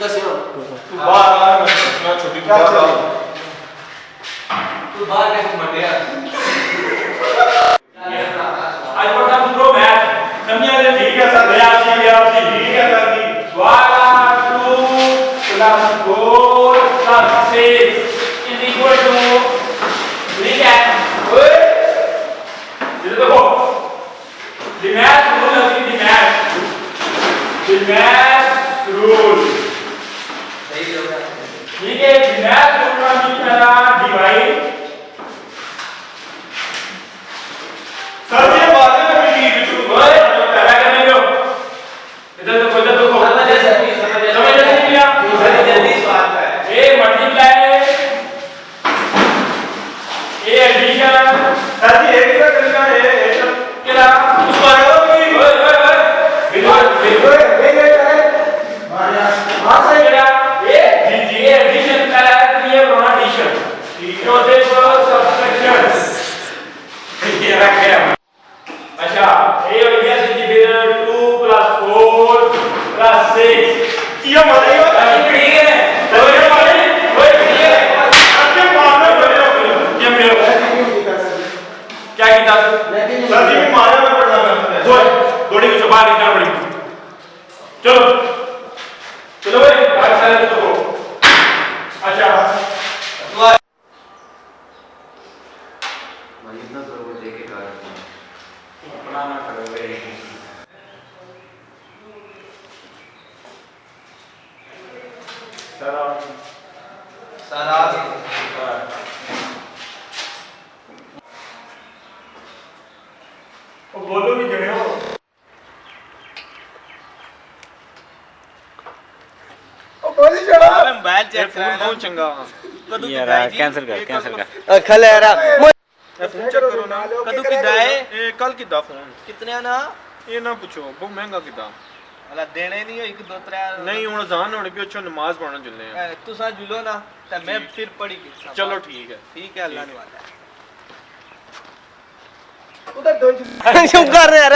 दसियो तू बाहर मैं छोटी तू बाहर कैसे मटे यार आज पढ़ना प्रो मैथ समझिए ले ठीक है सर आप जी ठीक है सर जी 1 2 + 4 + 6 = 3 है ओए ये देखो the math rule is the math rule सही हो गया ठीक है the math rule का मतलब डिवाइड सर ये बात है मैं नहीं पूछूं ओए पहला करने दो इधर देखो समझ नहीं लिया जल्दी सवाल है A multiply A addition sir जी एक का तरीका है क्या उसको आएगा कि ओए हां सही है ये जी एडिशन का है तो ये होना एडिशन ठीक है देखो सब्ट्रैक्शन ये रख गया अच्छा ए हो गया जी फिर 2 + 4 + 6 ये मतलब ठीक है तो ये मतलब ओए ठीक है आपके मारने बड़े हो गए ये मेरे क्या किया सर जी भी मारा मैं पढ़ना है थोड़ी कुछ बाहर निकलना पड़ेगी चलो चलो भाई बाहर सारे तो अच्छा भाई इतना जोर देके कर अपना ना करो भाई सारा ਉਹ ਬੋਲੋ ਵੀ ਜਣੇ ਹੋ ਉਹ ਬੋਲੀ ਜਣਾ ਮੈਂ ਮੋਬਾਈਲ ਚੈੱਕ ਕਰਾਂ ਬਹੁਤ ਚੰਗਾ ਕਦੋਂ यार कैंसिल कर ਖਲੇ ਯਾਰਾ ਫੋਨ ਚੈੱਕ ਕਰੋ ਨਾ ਕਦੋਂ ਕਿਦਾ ਹੈ ਇਹ ਕੱਲ ਕਿਦਾ ਫੋਨ ਕਿਤਨਿਆਂ ਨਾ ਇਹ ਨਾ ਪੁੱਛੋ ਬਹੁਤ ਮਹਿੰਗਾ ਕਿਦਾ ਹਲਾ ਦੇਣੇ ਨਹੀਂ 1 2 3 ਨਹੀਂ ਹੁਣ ਅਜ਼ਾਨ ਹੋਣੀ ਪਿਓ ਨਮਾਜ਼ ਪੜਨ ਚੱਲੇ ਆ ਤੁਸੀਂ ਜੁਲੋ ਨਾ ਤਾਂ ਮੈਂ ਫਿਰ ਪੜੀ ਚਲੋ ਠੀਕ ਹੈ ਠੀਕ ਹੈ ਅੱਲਾ ਨੇ ਵਾਲਾ क्यों कर रहे यार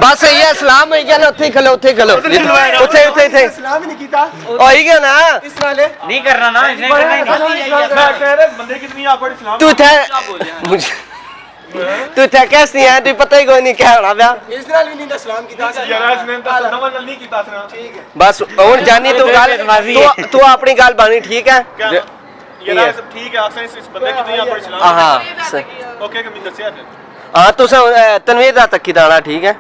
बस ये सलाम हो गया ना उत्थे खलो उत्थे उत्थे ਸਲਾਮ ਹੀ ਨਹੀਂ ਕੀਤਾ हो ही गया ना ਇਸ ਨਾਲੇ नहीं करना ना इसने करना ही नहीं ਮੈਂ ਕਹਿ ਰਿਹਾ ਬੰਦੇ ਕਿਤਨੀ ਆਪੜ ਇਸਲਾਮ तू थे तू थे कैसी है तू पता ही कोई नहीं क्या होना ब्याह ਇਸ ਨਾਲ ਵੀ ਨਹੀਂ ਦਾ ਸਲਾਮ ਕੀਤਾ ਯਾਰ ਇਸਨੇ ਤਾਂ ਨਵਾਂ ਨਾਲ ਨਹੀਂ ਕੀਤਾ ਸਨਾ ਠੀਕ ਹੈ बस हुन जानी तू गल तू अपनी गल बानी ठीक है ਯਾਰ ਸਭ ਠੀਕ ਹੈ ਆਖਰ ਇਸ ਬੰਦੇ ਕਿਤਨੀ ਆਪੜ ਇਸਲਾਮ हां ਓਕੇ ਕਮੀ ਦੱਸਿਆ ਫਿਰ हां तुस तनवीर दा तक्की दाना ठीक है